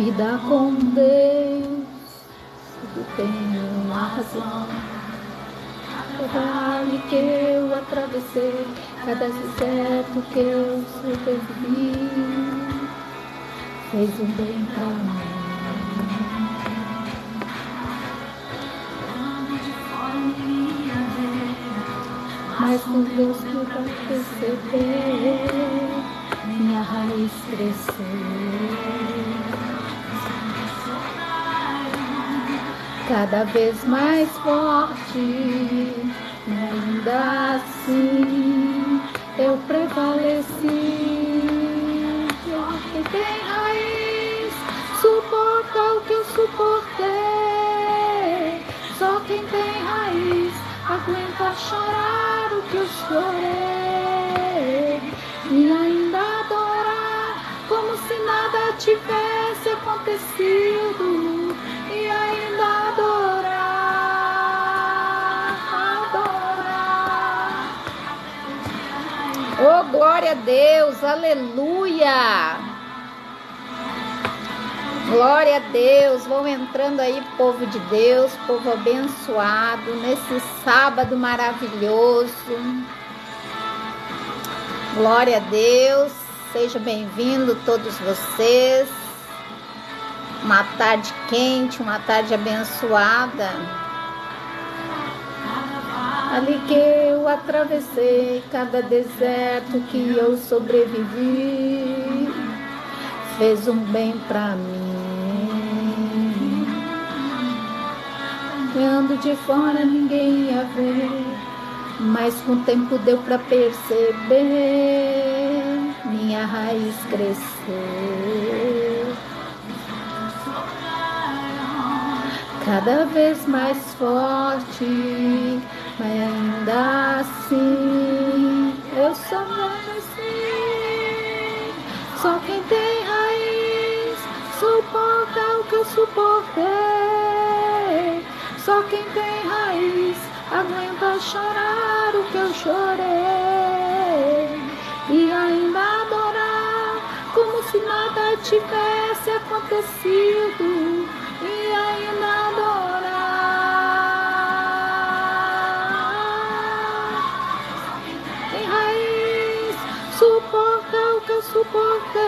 vida com Deus, tudo tem uma razão. Cada vale que eu atravessei, cada deserto que eu sobrevivi, fez um bem pra mim. Mas com Deus que vai perceber, minha raiz cresceu. Cada vez mais forte, ainda assim eu prevaleci. Quem tem raiz suporta o que eu suportei. Só quem tem raiz aguenta chorar o que eu chorei. E ainda adorar como se nada tivesse acontecido. E ainda adorar. Oh, glória a Deus, aleluia. Glória a Deus. Vão entrando aí, povo de Deus, povo abençoado, nesse sábado maravilhoso. Glória a Deus. Sejam bem-vindos todos vocês. Uma tarde quente, uma tarde abençoada. Ali que eu atravessei, cada deserto que eu sobrevivi, fez um bem pra mim. Olhando de fora ninguém ia ver, mas com o tempo deu pra perceber, minha raiz cresceu. Cada vez mais forte, mas ainda assim eu só venci. Só quem tem raiz suporta o que eu suportei. Só quem tem raiz aguenta chorar o que eu chorei. E ainda adorar como se nada tivesse acontecido. E ainda adorar. Em raiz suporta o que eu suportei.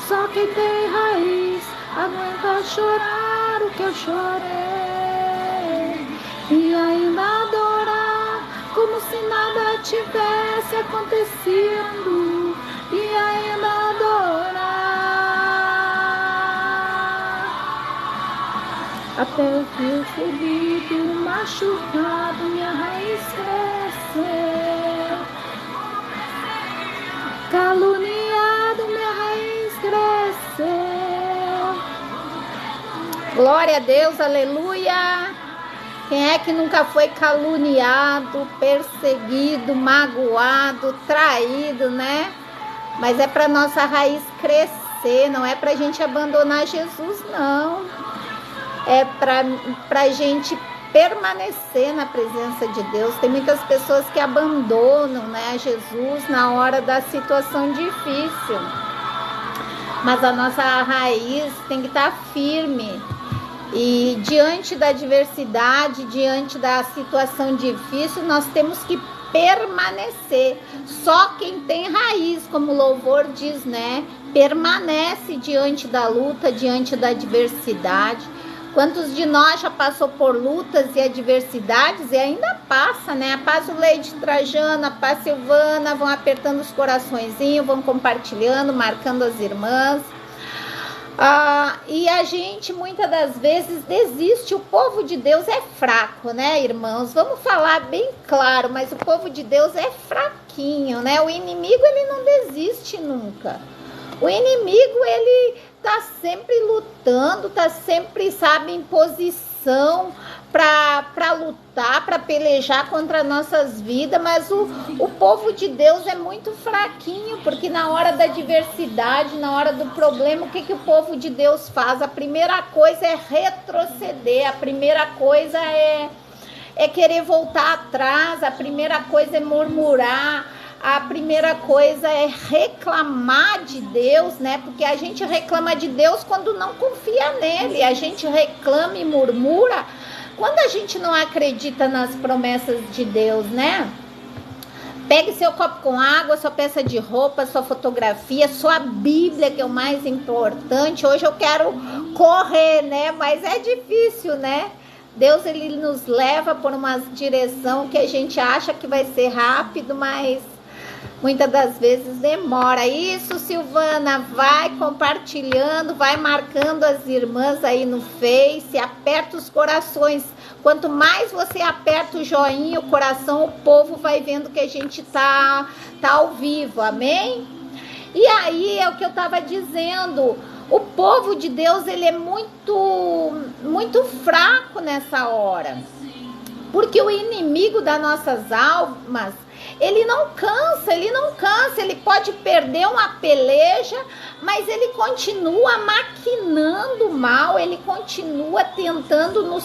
Só quem tem raiz aguenta chorar o que eu chorei. E ainda adorar como se nada tivesse acontecido. E ainda adorar. Até eu fui ferido, machucado, minha raiz cresceu. Caluniado, minha raiz cresceu. Glória a Deus, aleluia. Quem é que nunca foi caluniado, perseguido, magoado, traído, né? Mas é para nossa raiz crescer, não é para a gente abandonar Jesus, não. É para a gente permanecer na presença de Deus. Tem muitas pessoas que abandonam, né, Jesus na hora da situação difícil. Mas a nossa raiz tem que estar firme. E diante da adversidade, diante da situação difícil, nós temos que permanecer. Só quem tem raiz, como o louvor diz, né, permanece diante da luta, diante da adversidade. Quantos de nós já passou por lutas e adversidades e ainda passa, né? Passa o Leide Trajana, passa a Silvana, vão apertando os coraçõezinhos, vão compartilhando, marcando as irmãs. E a gente muitas das vezes desiste. O povo de Deus é fraco, né, irmãos? Vamos falar bem claro, mas o povo de Deus é fraquinho, né? O inimigo, ele não desiste nunca. O inimigo, ele tá sempre lutando, tá sempre, sabe, em posição para lutar, para pelejar contra nossas vidas, mas o povo de Deus é muito fraquinho, porque na hora da adversidade, na hora do problema, o que o povo de Deus faz? A primeira coisa é retroceder, a primeira coisa é querer voltar atrás, a primeira coisa é murmurar, a primeira coisa é reclamar de Deus, né? Porque a gente reclama de Deus quando não confia nele. A gente reclama e murmura quando a gente não acredita nas promessas de Deus, né? Pegue seu copo com água, sua peça de roupa, sua fotografia, sua Bíblia, que é o mais importante. Hoje eu quero correr, né? Mas é difícil, né? Deus, ele nos leva por uma direção que a gente acha que vai ser rápido, mas muitas das vezes demora. Isso, Silvana, vai compartilhando, vai marcando as irmãs aí no Face, aperta os corações. Quanto mais você aperta o joinha, o coração, o povo vai vendo que a gente tá ao vivo, amém? E aí é o que eu tava dizendo, o povo de Deus, ele é muito fraco nessa hora, porque o inimigo das nossas almas, ele não cansa, ele pode perder uma peleja, mas ele continua maquinando mal, ele continua tentando nos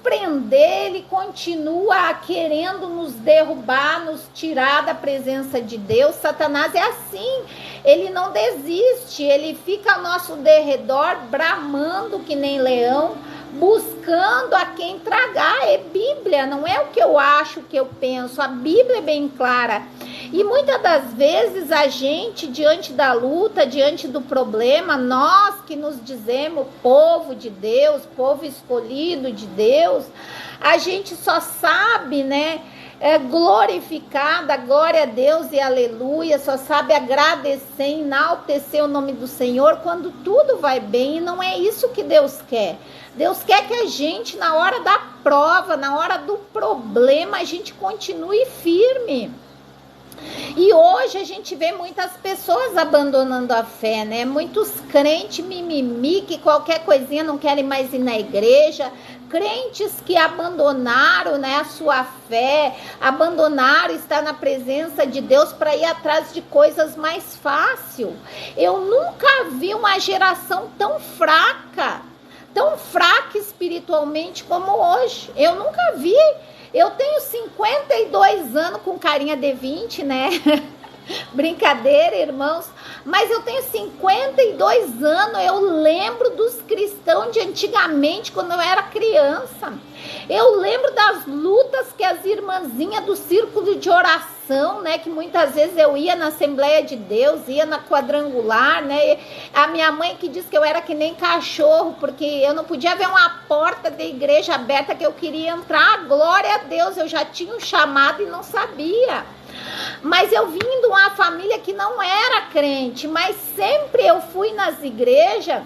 prender, ele continua querendo nos derrubar, nos tirar da presença de Deus. Satanás é assim, ele não desiste, ele fica ao nosso derredor, bramando que nem leão, buscando a quem tragar. É Bíblia, não é o que eu acho, o que eu penso, a Bíblia é bem clara. E muitas das vezes a gente, diante da luta, diante do problema, nós que nos dizemos povo de Deus, povo escolhido de Deus, a gente só sabe, né, glorificar, dar glória a Deus e aleluia, só sabe agradecer, enaltecer o nome do Senhor quando tudo vai bem, e não é isso que Deus quer. Deus quer que a gente, na hora da prova, na hora do problema, a gente continue firme. E hoje a gente vê muitas pessoas abandonando a fé, né? Muitos crentes mimimi, que qualquer coisinha não querem mais ir na igreja. Crentes que abandonaram, né, a sua fé, abandonaram estar na presença de Deus para ir atrás de coisas mais fáceis. Eu nunca vi uma geração tão fraca espiritualmente como hoje. Eu nunca vi. Eu tenho 52 anos com carinha de 20, né? Brincadeira, irmãos. Mas eu tenho 52 anos, eu lembro dos cristãos de antigamente, quando eu era criança. Eu lembro das lutas que as irmãzinhas do círculo de oração, né, que muitas vezes eu ia na Assembleia de Deus, ia na quadrangular, né, a minha mãe que disse que eu era que nem cachorro, porque eu não podia ver uma porta da igreja aberta que eu queria entrar. Glória a Deus, eu já tinha um chamado e não sabia. Mas eu vim de uma família que não era crente, mas sempre eu fui nas igrejas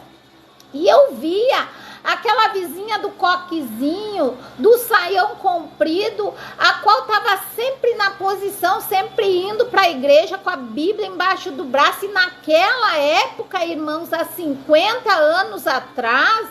e eu via aquela vizinha do coquezinho, do saião comprido, a qual estava sempre na posição, sempre indo para a igreja com a Bíblia embaixo do braço. E naquela época, irmãos, há 50 anos atrás,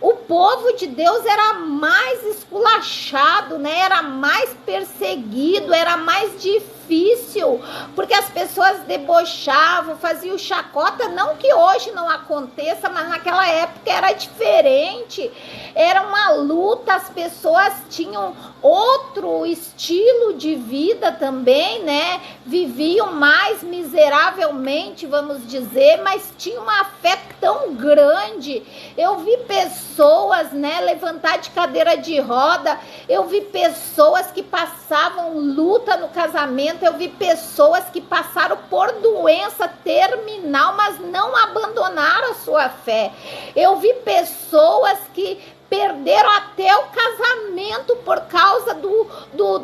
o povo de Deus era mais esculachado, né? Era mais perseguido, era mais difícil, porque as pessoas debochavam, faziam chacota. Não que hoje não aconteça, mas naquela época era diferente, era uma luta, as pessoas tinham outro estilo de vida também, né? Viviam mais miseravelmente, vamos dizer, mas tinha uma fé tão grande. Eu vi pessoas, né, levantar de cadeira de roda, eu vi pessoas que passavam luta no casamento, eu vi pessoas que passaram por doença terminal, mas não abandonaram a sua fé. Eu vi pessoas que perderam até o casamento por causa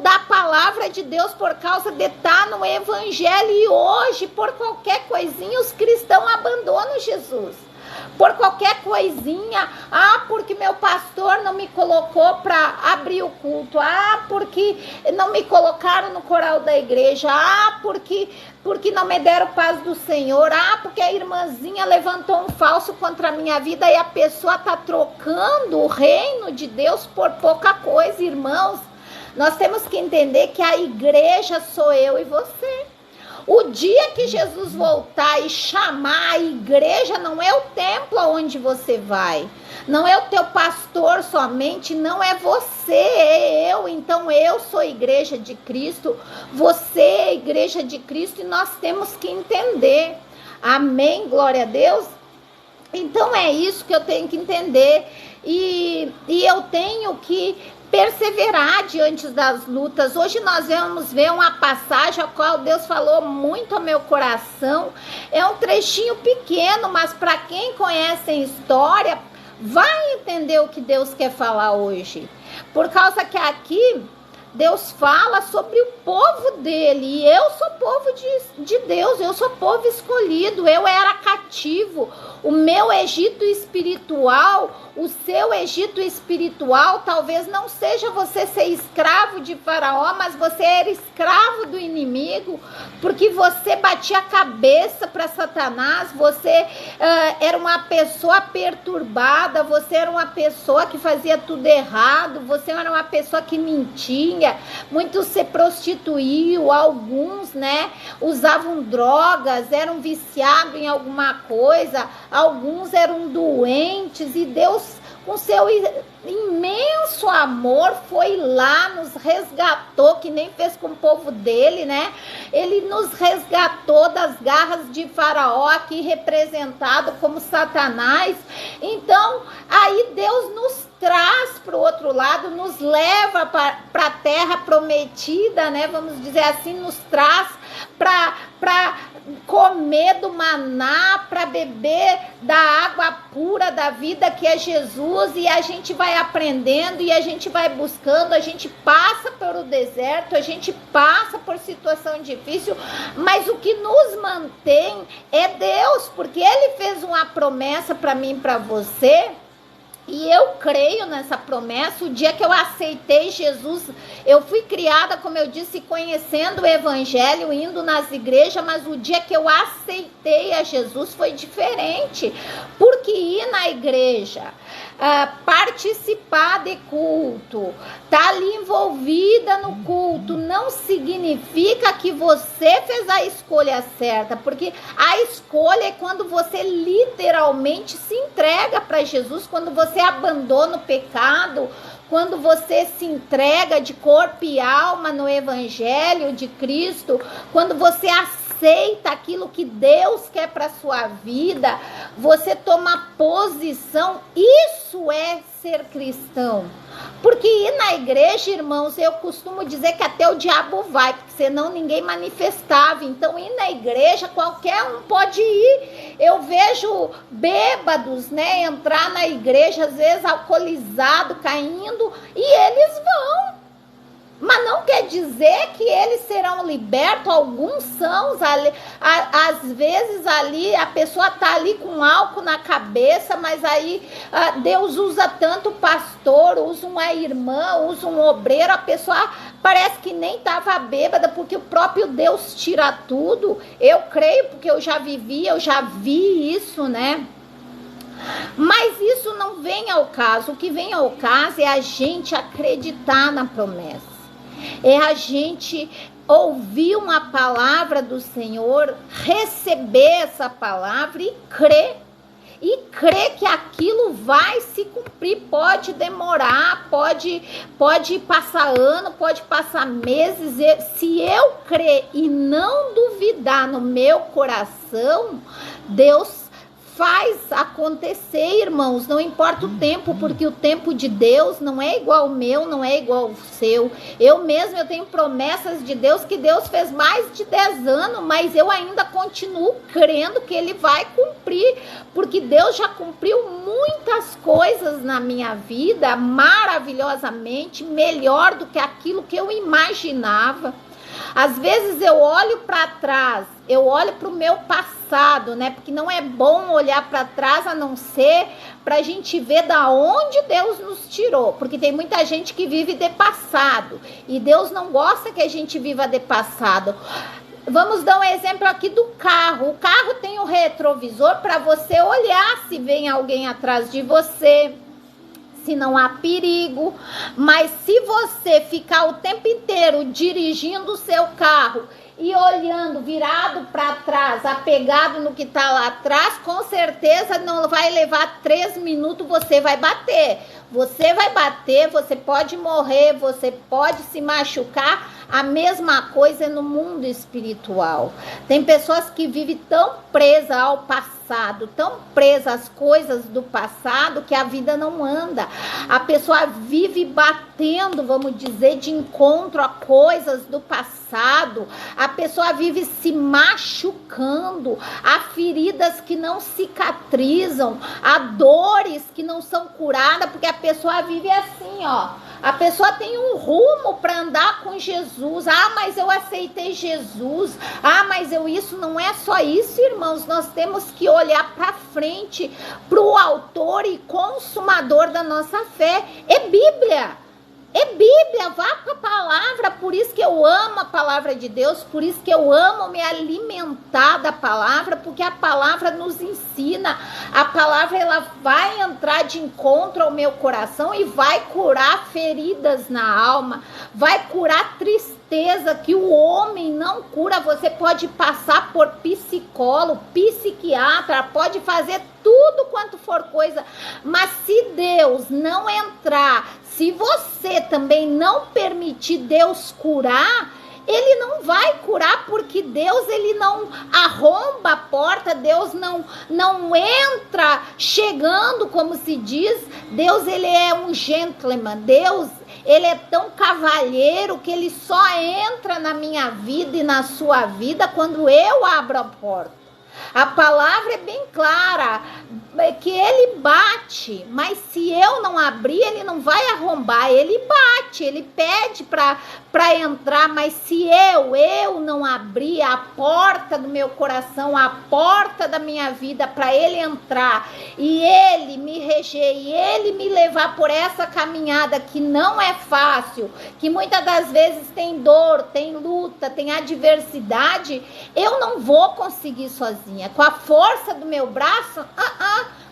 da palavra de Deus, por causa de estar no evangelho. E hoje, por qualquer coisinha, os cristãos abandonam Jesus. Por qualquer coisinha, porque meu pastor não me colocou para abrir o culto, porque não me colocaram no coral da igreja, porque não me deram paz do Senhor, porque a irmãzinha levantou um falso contra a minha vida, e a pessoa está trocando o reino de Deus por pouca coisa. Irmãos, nós temos que entender que a igreja sou eu e você. O dia que Jesus voltar e chamar a igreja, não é o templo aonde você vai, não é o teu pastor somente, não é você, é eu. Então eu sou a igreja de Cristo, você é a igreja de Cristo, e nós temos que entender. Amém, glória a Deus. Então é isso que eu tenho que entender, e eu tenho que perseverar diante das lutas. Hoje nós vamos ver uma passagem a qual Deus falou muito ao meu coração. É um trechinho pequeno, mas para quem conhece a história, vai entender o que Deus quer falar hoje. Por causa que aqui Deus fala sobre o povo dele, e eu sou povo de Deus, eu sou povo escolhido, eu era cativo. O meu Egito espiritual, o seu Egito espiritual, talvez não seja você ser escravo de Faraó, mas você era escravo do inimigo, porque você batia a cabeça para Satanás, você era uma pessoa perturbada, você era uma pessoa que fazia tudo errado, você era uma pessoa que mentia, muitos se prostituíam, alguns, né, usavam drogas, eram viciados em alguma coisa, alguns eram doentes, e Deus, com seu imenso amor, foi lá, nos resgatou, que nem fez com o povo dele, né? Ele nos resgatou das garras de Faraó, aqui representado como Satanás. Então, aí Deus nos traz para o outro lado, nos leva para a terra prometida, né? Vamos dizer assim, nos traz para comer do maná, para beber da água pura da vida, que é Jesus, e a gente vai aprendendo e a gente vai buscando, a gente passa pelo deserto, a gente passa por situação difícil, mas o que nos mantém é Deus, porque Ele fez uma promessa para mim e para você. E eu creio nessa promessa. O dia que eu aceitei Jesus, eu fui criada, como eu disse, conhecendo o evangelho, indo nas igrejas, mas o dia que eu aceitei a Jesus foi diferente. Porque ir na igreja, participar de culto, estar ali envolvida no culto, não significa que você fez a escolha certa, porque a escolha é quando você literalmente se entrega para Jesus, quando você abandona o pecado, quando você se entrega de corpo e alma no evangelho de Cristo, quando você aceita aquilo que Deus quer para sua vida, você toma posição. Isso é ser cristão. Porque ir na igreja, irmãos, eu costumo dizer que até o diabo vai, porque senão ninguém manifestava. Então, ir na igreja, qualquer um pode ir. Eu vejo bêbados, né, entrar na igreja, às vezes alcoolizado, caindo, e eles vão. Mas não quer dizer que eles serão libertos. Alguns são, às vezes ali a pessoa está ali com álcool na cabeça, mas aí Deus usa tanto o pastor, usa uma irmã, usa um obreiro, a pessoa parece que nem estava bêbada, porque o próprio Deus tira tudo. Eu creio, porque eu já vivi, eu já vi isso, né? Mas isso não vem ao caso. O que vem ao caso é a gente acreditar na promessa. É a gente ouvir uma palavra do Senhor, receber essa palavra e crer. E crer que aquilo vai se cumprir. Pode demorar, pode passar ano, pode passar meses. Se eu crer e não duvidar no meu coração, Deus faz acontecer, irmãos, não importa o tempo, porque o tempo de Deus não é igual ao meu, não é igual ao seu. Eu mesma, eu tenho promessas de Deus que Deus fez mais de 10 anos, mas eu ainda continuo crendo que Ele vai cumprir, porque Deus já cumpriu muitas coisas na minha vida, maravilhosamente, melhor do que aquilo que eu imaginava. Às vezes eu olho para trás, eu olho para o meu passado, né? Porque não é bom olhar para trás, a não ser para a gente ver da onde Deus nos tirou. Porque tem muita gente que vive de passado, e Deus não gosta que a gente viva de passado. Vamos dar um exemplo aqui do carro. O carro tem um retrovisor para você olhar se vem alguém atrás de você, se não há perigo. Mas se você ficar o tempo inteiro dirigindo o seu carro e olhando, virado para trás, apegado no que está lá atrás, com certeza não vai levar 3 minutos, você vai bater. Você vai bater, você pode morrer, você pode se machucar. A mesma coisa é no mundo espiritual. Tem pessoas que vivem tão presas ao passado, tão presas às coisas do passado, que a vida não anda. A pessoa vive batendo, vamos dizer, de encontro a coisas do passado. A pessoa vive se machucando. Há feridas que não cicatrizam. Há dores que não são curadas, porque a pessoa vive assim, ó. A pessoa tem um rumo para andar com Jesus. Ah, mas eu aceitei Jesus. Ah, mas isso não é só isso, irmãos. Nós temos que olhar para frente, para o autor e consumador da nossa fé. É Bíblia. É Bíblia, vá para a palavra. Por isso que eu amo a palavra de Deus, por isso que eu amo me alimentar da palavra, porque a palavra nos ensina. A palavra, ela vai entrar de encontro ao meu coração e vai curar feridas na alma, vai curar tristeza que o homem não cura. Você pode passar por psicólogo, psiquiatra, pode fazer tudo quanto for coisa, mas se Deus não entrar, se você também não permitir Deus curar, Ele não vai curar, porque Deus, Ele não arromba a porta, Deus não entra chegando, como se diz. Deus, Ele é um gentleman, Deus, Ele é tão cavalheiro que Ele só entra na minha vida e na sua vida quando eu abro a porta. A palavra é bem clara, que ele bate, mas se eu não abrir, ele não vai arrombar, ele bate, ele pede para entrar, mas se eu não abrir a porta do meu coração, a porta da minha vida para ele entrar, e ele me reger, e ele me levar por essa caminhada que não é fácil, que muitas das vezes tem dor, tem luta, tem adversidade, eu não vou conseguir sozinha, com a força do meu braço,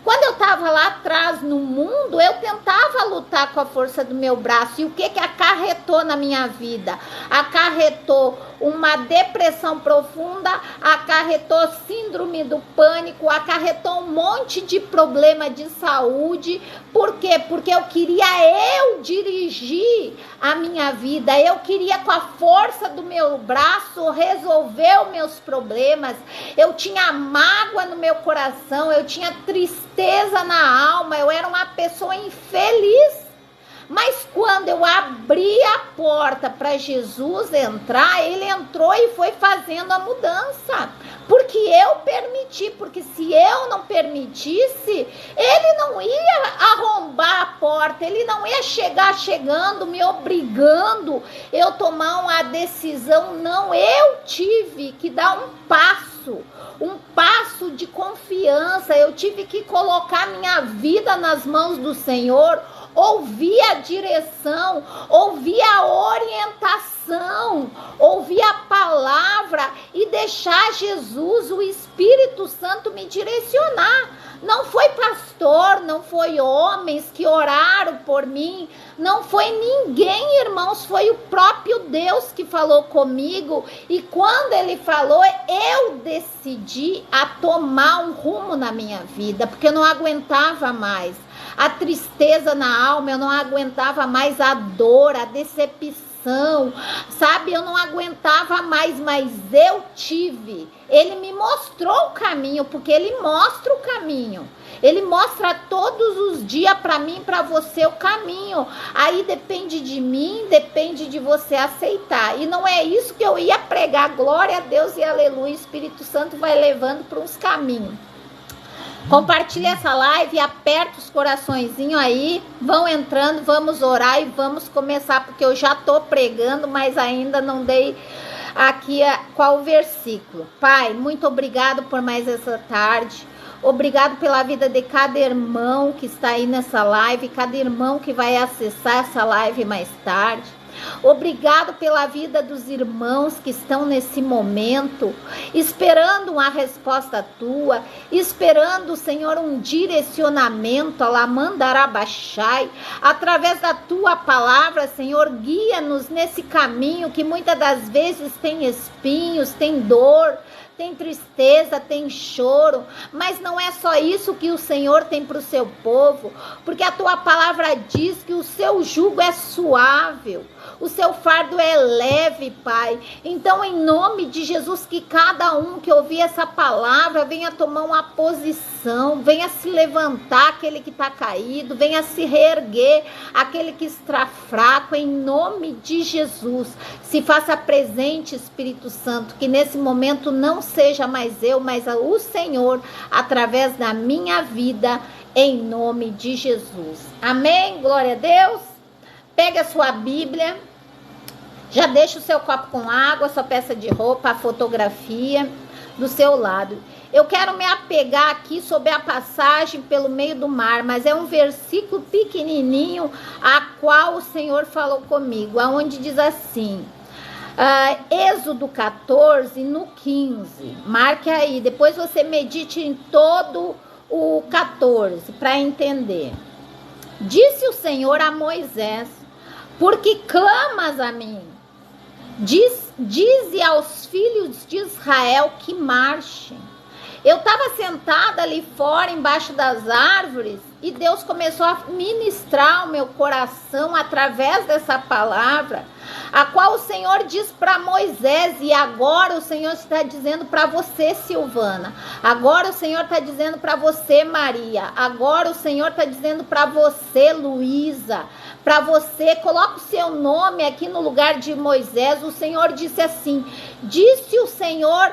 Quando eu estava lá atrás no mundo, eu tentava lutar com a força do meu braço. E o que acarretou na minha vida? Acarretou uma depressão profunda, acarretou síndrome do pânico, acarretou um monte de problema de saúde. Por quê? Porque eu queria dirigir a minha vida. Eu queria, com a força do meu braço, resolver os meus problemas. Eu tinha mágoa no meu coração, eu tinha tristeza na alma, eu era uma pessoa infeliz. Mas quando eu abri a porta para Jesus entrar, ele entrou e foi fazendo a mudança. Porque eu permiti, porque se eu não permitisse, ele não ia arrombar a porta, ele não ia chegar chegando, me obrigando eu tomar uma decisão. Não, eu tive que dar um passo de confiança. Eu tive que colocar minha vida nas mãos do Senhor, ouvir a direção, ouvir a orientação, ouvir a palavra e deixar Jesus, o Espírito Santo, me direcionar. Não foi pastor, não foi homens que oraram por mim, não foi ninguém, irmãos, foi o próprio Deus que falou comigo. E quando ele falou, eu decidi a tomar um rumo na minha vida, porque eu não aguentava mais a tristeza na alma, eu não aguentava mais a dor, a decepção, sabe? Eu não aguentava mais, mas eu tive. Ele me mostrou o caminho, porque ele mostra o caminho. Ele mostra todos os dias para mim, para você, o caminho. Aí depende de mim, depende de você aceitar. E não é isso que eu ia pregar. Glória a Deus e aleluia. O Espírito Santo vai levando para uns caminhos. Compartilha essa live, aperta os coraçõezinhos aí, vão entrando, vamos orar e vamos começar, porque eu já tô pregando, mas ainda não dei aqui qual o versículo. Pai, muito obrigado por mais essa tarde, obrigado pela vida de cada irmão que está aí nessa live, cada irmão que vai acessar essa live mais tarde. Obrigado pela vida dos irmãos que estão nesse momento, esperando uma resposta tua, esperando, Senhor, um direcionamento, alamandarabachai, através da tua palavra, Senhor, guia-nos nesse caminho que muitas das vezes tem espinhos, tem dor, tem tristeza, tem choro, mas não é só isso que o Senhor tem para o seu povo, porque a tua palavra diz que o seu jugo é suave, o seu fardo é leve, Pai. Então, em nome de Jesus, que cada um que ouvir essa palavra venha tomar uma posição, venha se levantar aquele que está caído, venha se reerguer aquele que está fraco, em nome de Jesus. Se faça presente, Espírito Santo, que nesse momento não seja mais eu, mas o Senhor, através da minha vida, em nome de Jesus. Amém? Glória a Deus. Pega a sua Bíblia, já deixa o seu copo com água, sua peça de roupa, a fotografia do seu lado. Eu quero me apegar aqui sobre a passagem pelo meio do mar, mas é um versículo pequenininho a qual o Senhor falou comigo, aonde diz assim, Êxodo 14 no 15, marque aí, depois você medite em todo o 14 para entender. Disse o Senhor a Moisés, porque clamas a mim, dize aos filhos de Israel que marchem. Eu estava sentada ali fora, embaixo das árvores, e Deus começou a ministrar o meu coração através dessa palavra, a qual o Senhor diz para Moisés, e agora o Senhor está dizendo para você, Silvana, agora o Senhor está dizendo para você, Maria, agora o Senhor está dizendo para você, Luísa, para você, coloca o seu nome aqui no lugar de Moisés. O Senhor disse assim, disse o Senhor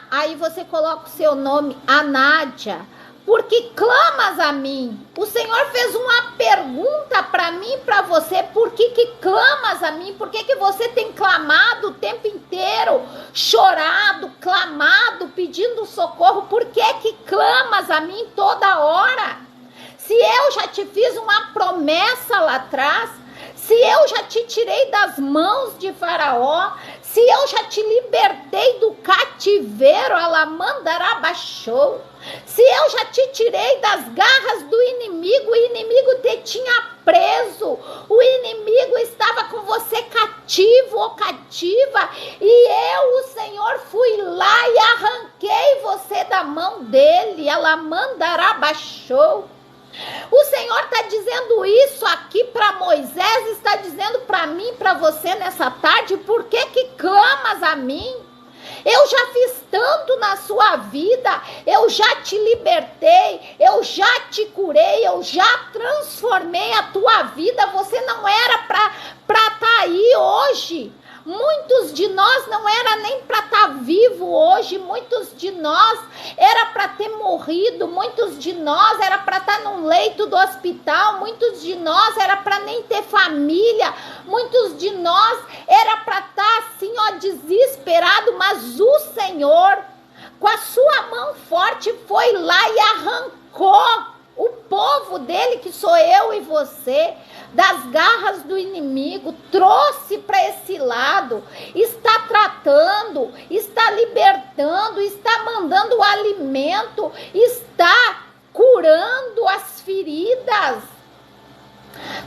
aí você coloca o seu nome, a Nádia, porque clamas a mim. O Senhor fez uma pergunta para mim e para você, por que clamas a mim? Por que você tem clamado o tempo inteiro, chorado, clamado, pedindo socorro? Por que clamas a mim toda hora? Se eu já te fiz uma promessa lá atrás, se eu já te tirei das mãos de Faraó, se eu já te libertei do cativeiro, alamandarabachou, se eu já te tirei das garras do inimigo, o inimigo te tinha preso, o inimigo estava com você cativo ou cativa, e eu, o Senhor, fui lá e arranquei você da mão dele, alamandarabachou. O Senhor está dizendo isso aqui para Moisés, está dizendo para mim, para você nessa tarde, por que clamas a mim? Eu já fiz tanto na sua vida, eu já te libertei, eu já te curei, eu já transformei a tua vida, você não era para estar aí hoje. Muitos de nós não era nem para estar vivo hoje, muitos de nós era para ter morrido, muitos de nós era para estar num leito do hospital, muitos de nós era para nem ter família, muitos de nós era para estar assim, ó, desesperado, mas o Senhor, com a sua mão forte, foi lá e arrancou o povo dele, que sou eu e você, das garras do inimigo, trouxe para esse lado, está tratando, está libertando, está mandando o alimento, está curando as feridas.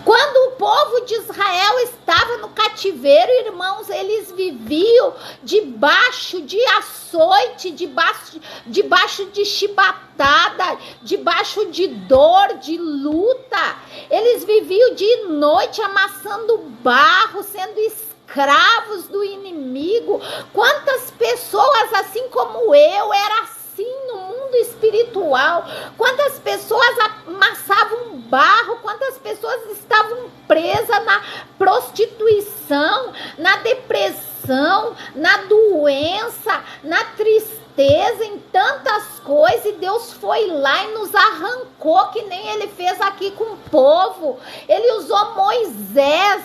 Quando o povo de Israel estava no cativeiro, irmãos, eles viviam debaixo de açoite, debaixo de chibatada, debaixo de dor, de luta. Eles viviam de noite amassando barro, sendo escravos do inimigo. Quantas pessoas, assim como eu, era assim no mundo espiritual? Quantas pessoas amassavam barro, quantas pessoas estavam presas na prostituição, na depressão, na doença, na tristeza, em tantas coisas, e Deus foi lá e nos arrancou, que nem ele fez aqui com o povo. Ele usou Moisés.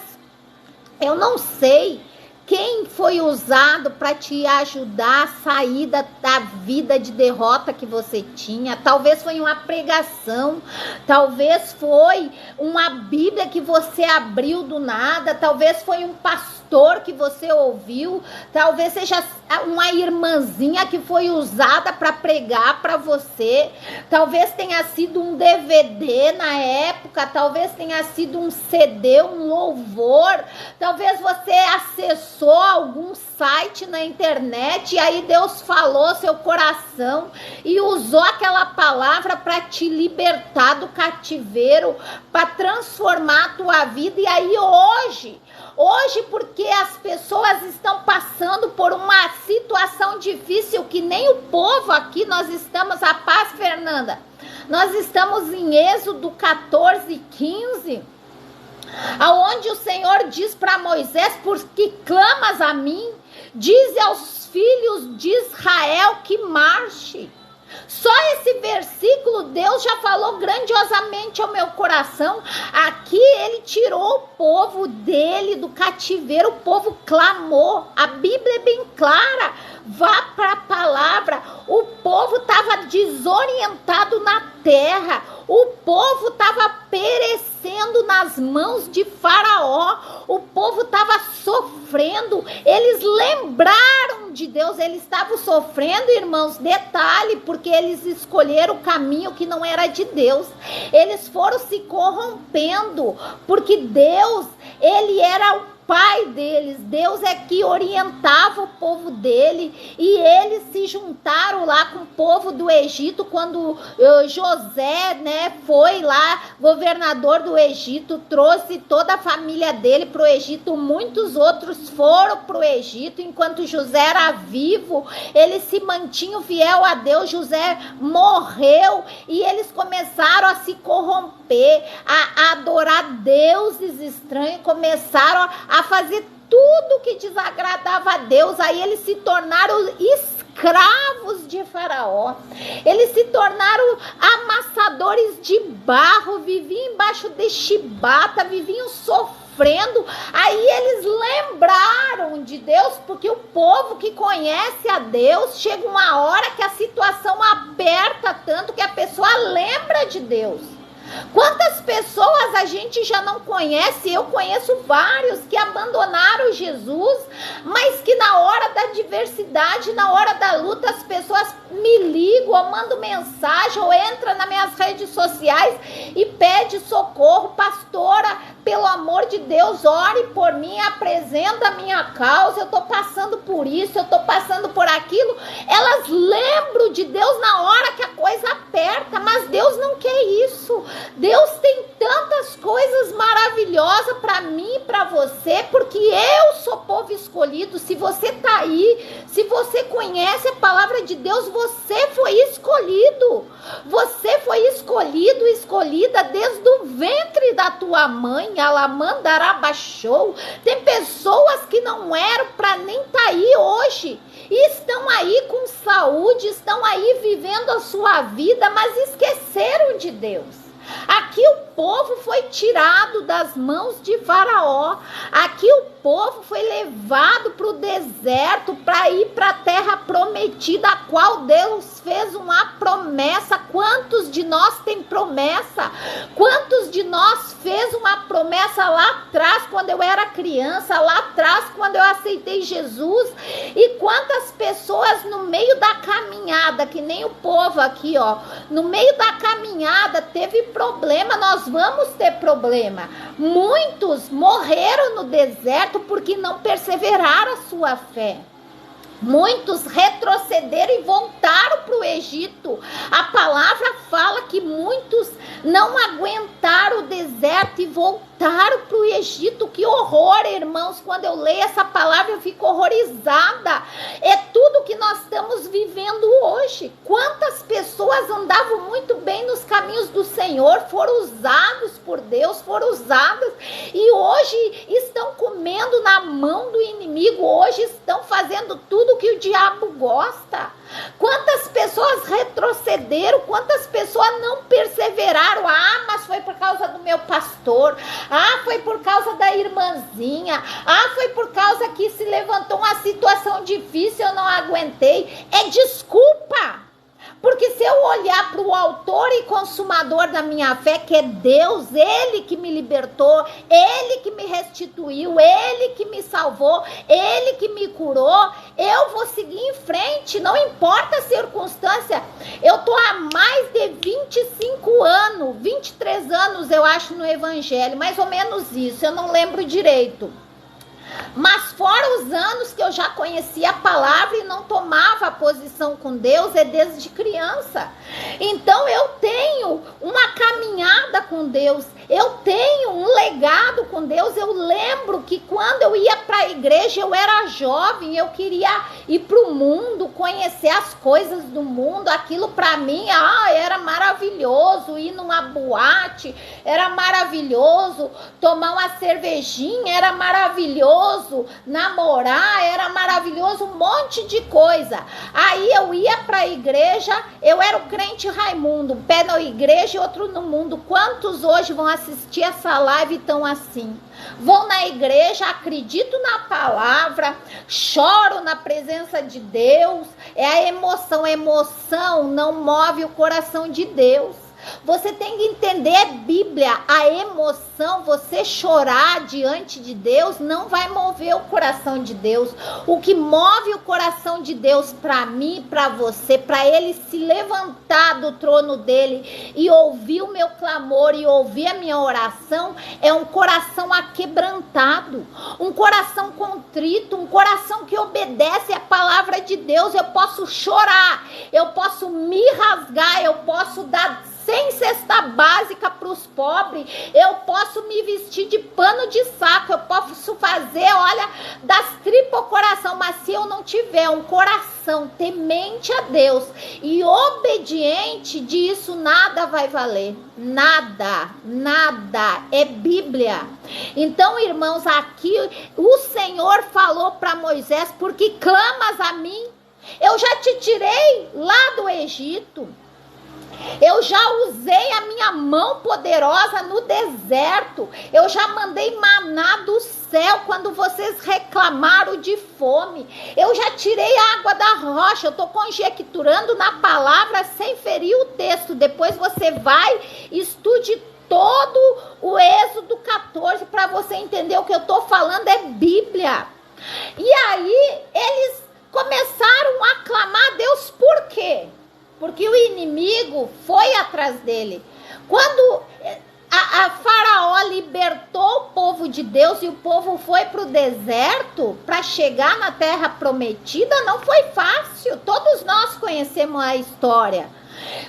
Eu não sei Quem foi usado para te ajudar a sair da vida de derrota que você tinha? Talvez foi uma pregação, talvez foi uma Bíblia que você abriu do nada, talvez foi um pastor que você ouviu, talvez seja uma irmãzinha que foi usada para pregar para você, talvez tenha sido um DVD na época, talvez tenha sido um CD, um louvor, talvez você acessou algum site na internet e aí Deus falou seu coração e usou aquela palavra para te libertar do cativeiro, para transformar a tua vida. E aí hoje, porque as pessoas estão passando por uma situação difícil que nem o povo aqui, nós estamos, a paz, Fernanda, nós estamos em Êxodo 14:15, aonde o Senhor diz para Moisés: porque clamas a mim, dize aos filhos de Israel que marche. Só esse versículo Deus já falou grandiosamente ao meu coração. Aqui ele tirou o povo dele do cativeiro, o povo clamou. A Bíblia é bem clara, vá para a palavra. O povo estava desorientado na terra, o povo estava perecendo nas mãos de Faraó, o povo estava sofrendo. Eles lembraram de Deus, eles estavam sofrendo, irmãos, detalhe, porque eles escolheram o caminho que não era de Deus, eles foram se corrompendo, porque Deus, ele era o pai deles, Deus é que orientava o povo dele, e eles se juntaram lá com o povo do Egito, quando José, né, foi lá, governador do Egito, trouxe toda a família dele para o Egito, muitos outros foram para o Egito, enquanto José era vivo, ele se mantinha fiel a Deus. José morreu, e eles começaram a se corromper, a adorar deuses estranhos, começaram a fazer tudo que desagradava a Deus. Aí eles se tornaram escravos de Faraó, eles se tornaram amassadores de barro, viviam embaixo de chibata, viviam sofrendo. Aí eles lembraram de Deus, porque o povo que conhece a Deus, chega uma hora que a situação aperta tanto que a pessoa lembra de Deus. Quantas pessoas a gente já não conhece? Eu conheço vários que abandonaram Jesus, mas que na hora da adversidade, na hora da luta, as pessoas me ligam, ou mandam mensagem, ou entram nas minhas redes sociais e pedem socorro. Pastora, pelo amor de Deus, ore por mim, apresenta a minha causa, eu estou passando por isso, eu estou passando por aquilo. Elas lembram de Deus na hora que a coisa aperta, mas Deus não quer isso. Deus tem tantas coisas maravilhosas para mim e para você, porque eu sou povo escolhido. Se você está aí, se você conhece a palavra de Deus, você foi escolhido. Você foi escolhido, escolhida desde o ventre da tua mãe. Alamandarabachou. Tem pessoas que não eram para nem estar aí hoje, e estão aí com saúde, estão aí vivendo a sua vida, mas esqueceram de Deus. Aqui o povo foi tirado das mãos de Faraó. Aqui o povo foi levado para o deserto para ir para a terra prometida, a qual Deus fez uma promessa. Quantos de nós tem promessa? Quantos de nós fez uma promessa lá atrás, quando eu era criança, lá atrás, quando eu aceitei Jesus? E quantas pessoas no meio da caminhada, que nem o povo aqui, ó, no meio da caminhada teve problema. Nós vamos ter problema. Muitos morreram no deserto porque não perseveraram a sua fé. Muitos retrocederam e voltaram para o Egito. A palavra fala que muitos não aguentaram o deserto e voltaram para o Egito. Que horror, irmãos! Quando eu leio essa palavra eu fico horrorizada. É tudo que nós estamos vivendo hoje. Quantas pessoas andavam muito bem nos caminhos do Senhor, foram usados por Deus, foram usadas, e hoje estão comendo na mão do inimigo, hoje estão fazendo tudo que o diabo gosta. Quantas pessoas retrocederam, quantas pessoas não perseveraram. Ah, mas foi por causa do meu pastor. Ah, foi por causa da irmãzinha. Ah, foi por causa que se levantou uma situação difícil, eu não aguentei. É desculpa. Porque se eu olhar para o autor e consumador da minha fé, que é Deus, Ele que me libertou, Ele que me restituiu, Ele que me salvou, Ele que me curou, eu vou seguir em frente, não importa a circunstância. Eu estou há mais de 25 anos, 23 anos eu acho no Evangelho, mais ou menos isso, eu não lembro direito. Mas fora os anos que eu já conhecia a palavra e não tomava posição com Deus, é desde criança. Então eu tenho uma caminhada com Deus, eu tenho um legado com Deus. Eu lembro que quando eu ia para a igreja, eu era jovem, eu queria ir para o mundo, conhecer as coisas do mundo. Aquilo para mim, era maravilhoso. Ir numa boate, era maravilhoso. Tomar uma cervejinha, era maravilhoso. Namorar, era maravilhoso. Um monte de coisa. Aí eu ia para a igreja, eu era o crente Raimundo, um pé na igreja e outro no mundo. Quantos hoje vão assistir essa live e estão assim? Vão na igreja, acredito na palavra, choro na presença de Deus. É a emoção. A emoção não move o coração de Deus. Você tem que entender Bíblia. A emoção, você chorar diante de Deus, não vai mover o coração de Deus. O que move o coração de Deus para mim, para você, para Ele se levantar do trono dele e ouvir o meu clamor e ouvir a minha oração, é um coração aquebrantado, um coração contrito, um coração que obedece à palavra de Deus. Eu posso chorar, eu posso me rasgar, eu posso dar sem cesta básica para os pobres, eu posso me vestir de pano de saco, eu posso fazer, olha, das tripas ao coração, mas se eu não tiver um coração temente a Deus e obediente, disso nada vai valer, nada, nada, é Bíblia. Então, irmãos, aqui o Senhor falou para Moisés: porque clamas a mim? Eu já te tirei lá do Egito. Eu já usei a minha mão poderosa no deserto. Eu já mandei maná do céu quando vocês reclamaram de fome. Eu já tirei a água da rocha. Eu estou conjecturando na palavra sem ferir o texto. Depois você vai e estude todo o Êxodo 14 para você entender o que eu estou falando. É Bíblia. E aí eles começaram a clamar a Deus. Por quê? Porque o inimigo foi atrás dele. Quando a Faraó libertou o povo de Deus e o povo foi para o deserto para chegar na terra prometida, não foi fácil. Todos nós conhecemos a história.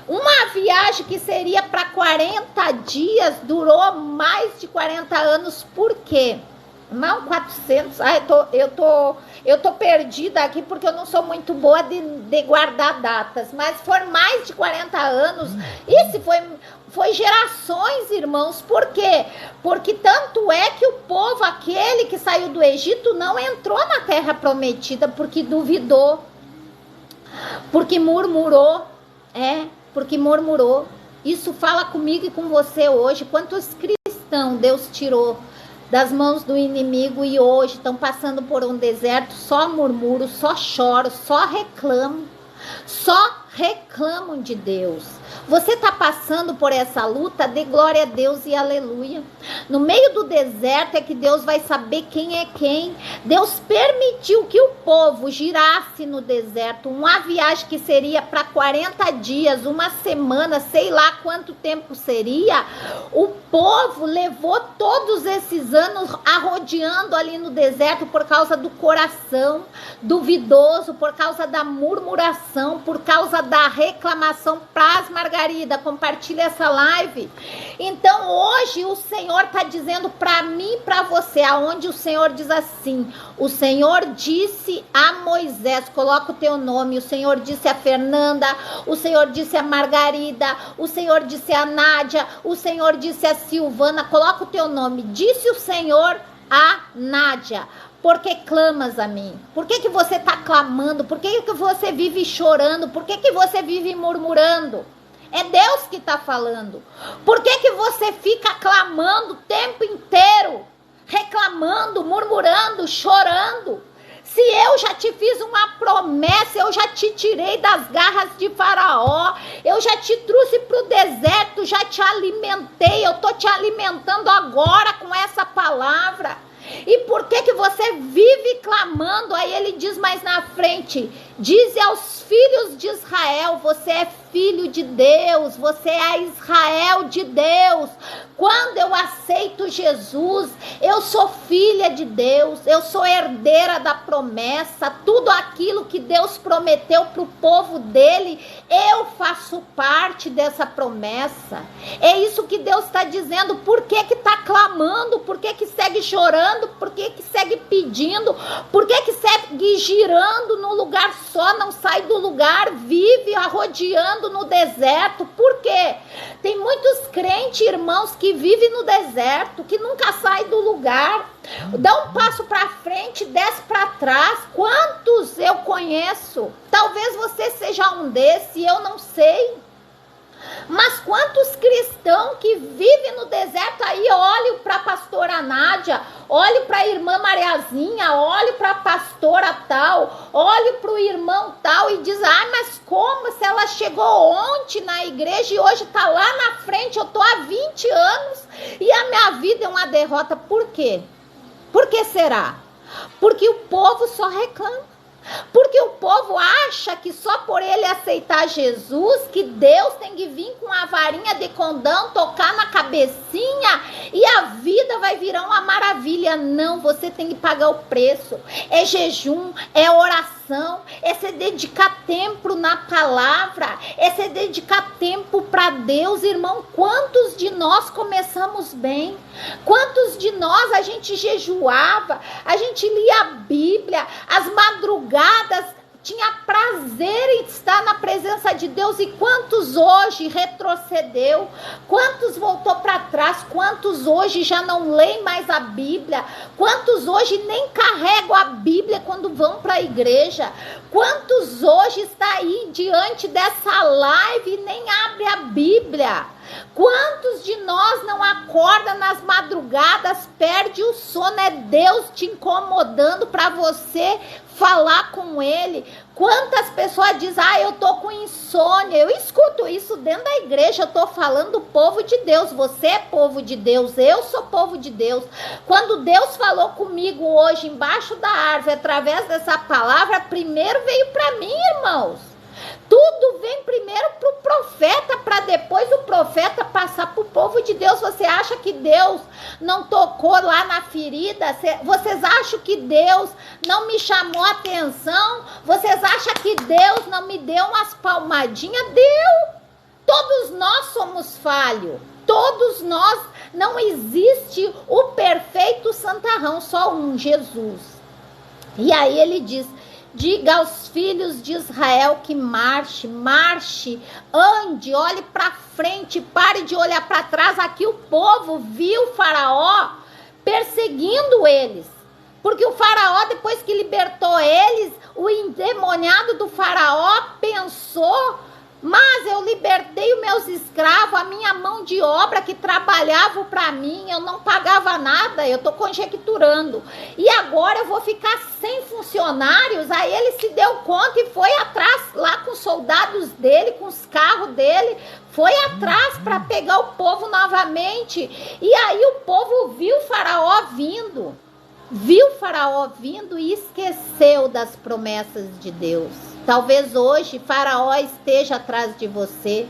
Uma viagem que seria para 40 dias durou mais de 40 anos. Por quê? Não 400. Eu tô perdida aqui porque eu não sou muito boa de guardar datas. Mas foram mais de 40 anos. Isso foi gerações, irmãos. Por quê? Porque tanto é que o povo, aquele que saiu do Egito, não entrou na terra prometida porque duvidou. Porque murmurou. Porque murmurou. Isso fala comigo e com você hoje. Quantos cristãos Deus tirou das mãos do inimigo e hoje estão passando por um deserto, só murmuro, só choro, só reclamam de Deus. Você está passando por essa luta, dê glória a Deus e aleluia. No meio do deserto é que Deus vai saber quem é quem. Deus permitiu que o povo girasse no deserto, uma viagem que seria para 40 dias, uma semana, sei lá quanto tempo seria. O povo levou todos esses anos arrodeando ali no deserto por causa do coração duvidoso, por causa da murmuração, por causa da reclamação. Praz, Margarida, compartilha essa live. Então hoje o Senhor está dizendo para mim e para você, aonde o Senhor diz assim: o Senhor disse a Moisés, coloca o teu nome, o Senhor disse a Fernanda, o Senhor disse a Margarida, o Senhor disse a Nádia, o Senhor disse a Silvana, coloca o teu nome. Disse o Senhor a Nádia, por que clamas a mim? Por que você está clamando? Por que você vive chorando? Por que você vive murmurando? É Deus que está falando. Por que você fica clamando o tempo inteiro? Reclamando, murmurando, chorando? Se eu já te fiz uma promessa, eu já te tirei das garras de Faraó, eu já te trouxe para o deserto, já te alimentei, eu estou te alimentando agora com essa palavra. E por que você vive clamando? Aí ele diz mais na frente, dize aos filhos de Israel, você é filho de Deus, você é Israel de Deus. Quando eu aceito Jesus, eu sou filha de Deus, eu sou herdeira da promessa, tudo aquilo que Deus prometeu para o povo dele, eu faço parte dessa promessa. É isso que Deus está dizendo. Por que está clamando? Por que segue chorando? Por que segue pedindo? Por que segue girando no lugar só, não sai do lugar, vive arrodeando no deserto? Por quê? Tem muitos crentes, irmãos, que vivem no deserto, que nunca saem do lugar, dá um passo para frente, desce para trás. Quantos eu conheço? Talvez você seja um desses, eu não sei. Mas quantos cristãos que vivem no deserto aí, olham para a pastora Nádia, olham para a irmã Mariazinha, olham para a pastora tal, olham para o irmão tal e dizem, mas como se ela chegou ontem na igreja e hoje está lá na frente, eu estou há 20 anos e a minha vida é uma derrota. Por quê? Por que será? Porque o povo só reclama. Porque o povo acha que só por ele aceitar Jesus, que Deus tem que vir com a varinha de condão, tocar na cabecinha e a vida vai virar uma maravilha. Não, você tem que pagar o preço. É jejum, é oração, é se dedicar tempo na palavra, é se dedicar tempo para Deus, irmão. Quantos de nós começamos bem? Quantos de nós a gente jejuava, a gente lia a Bíblia, as madrugadas, tinha prazer em estar na presença de Deus, e quantos hoje retrocedeu, quantos voltou para trás, quantos hoje já não leem mais a Bíblia, quantos hoje nem carregam a Bíblia quando vão para a igreja, quantos hoje está aí diante dessa live e nem abre a Bíblia. Quantos de nós não acorda nas madrugadas, perde o sono, é Deus te incomodando para você falar com ele? Quantas pessoas dizem, eu tô com insônia? Eu escuto isso dentro da igreja, eu tô falando do povo de Deus. Você é povo de Deus, eu sou povo de Deus. Quando Deus falou comigo hoje embaixo da árvore, através dessa palavra, primeiro veio para mim, irmãos. Tudo vem primeiro para o profeta, para depois o profeta passar para o povo de Deus. Você acha que Deus não tocou lá na ferida? Vocês acham que Deus não me chamou a atenção? Vocês acham que Deus não me deu umas palmadinhas? Deu! Todos nós somos falhos. Todos nós, não existe o perfeito santarrão, só um, Jesus. E aí ele diz, diga aos filhos de Israel que marche, ande, olhe para frente, pare de olhar para trás. Aqui o povo viu o Faraó perseguindo eles, porque o Faraó, depois que libertou eles, o endemoniado do Faraó pensou, mas eu libertei os meus escravos, a minha mão de obra que trabalhava para mim, eu não pagava nada, eu estou conjecturando, e agora eu vou ficar sem funcionários. Aí ele se deu conta e foi atrás lá com os soldados dele, com os carros dele, foi atrás para pegar o povo novamente. E aí o povo viu o Faraó vindo, e esqueceu das promessas de Deus. Talvez hoje Faraó esteja atrás de você.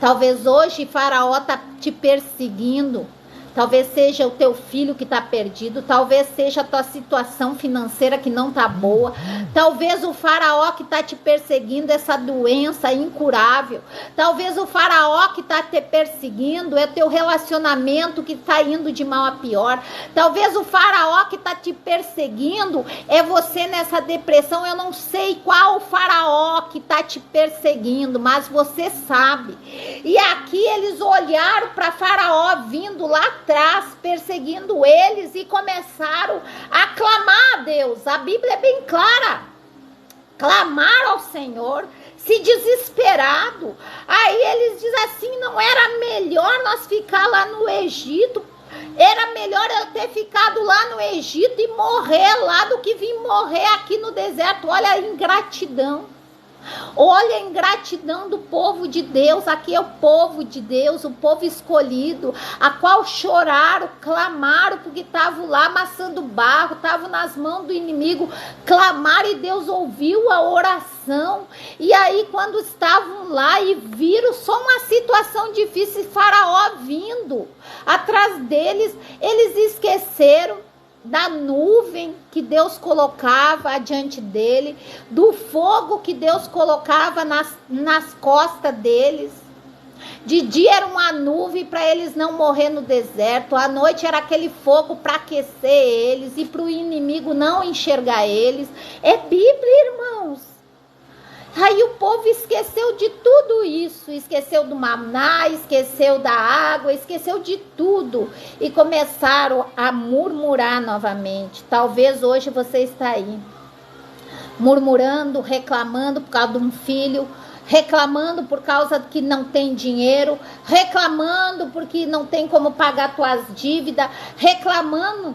Talvez hoje Faraó está te perseguindo. Talvez seja o teu filho que está perdido. Talvez seja a tua situação financeira que não está boa. Talvez o Faraó que está te perseguindo, essa doença incurável. Talvez o Faraó que está te perseguindo é o teu relacionamento que está indo de mal a pior. Talvez o Faraó que está te perseguindo é você nessa depressão. Eu não sei qual o Faraó que está te perseguindo, mas você sabe. E aqui eles olharam para Faraó vindo lá atrás perseguindo eles e começaram a clamar a Deus. A Bíblia é bem clara. Clamar ao Senhor, se desesperado. Aí eles dizem assim, não era melhor nós ficar lá no Egito? Era melhor eu ter ficado lá no Egito e morrer lá do que vir morrer aqui no deserto. Olha a ingratidão. Olha a ingratidão do povo de Deus. Aqui é o povo de Deus, o povo escolhido, a qual choraram, clamaram, porque estavam lá amassando barro, estavam nas mãos do inimigo, clamaram e Deus ouviu a oração. E aí quando estavam lá e viram só uma situação difícil, Faraó vindo atrás deles, eles esqueceram da nuvem que Deus colocava adiante dele, do fogo que Deus colocava nas costas deles. De dia era uma nuvem para eles não morrer no deserto, à noite era aquele fogo para aquecer eles e para o inimigo não enxergar eles. É Bíblia, irmãos. Aí o povo esqueceu de tudo isso, esqueceu do maná, esqueceu da água, esqueceu de tudo e começaram a murmurar novamente. Talvez hoje você está aí, murmurando, reclamando por causa de um filho, reclamando por causa que não tem dinheiro, reclamando porque não tem como pagar tuas dívidas, reclamando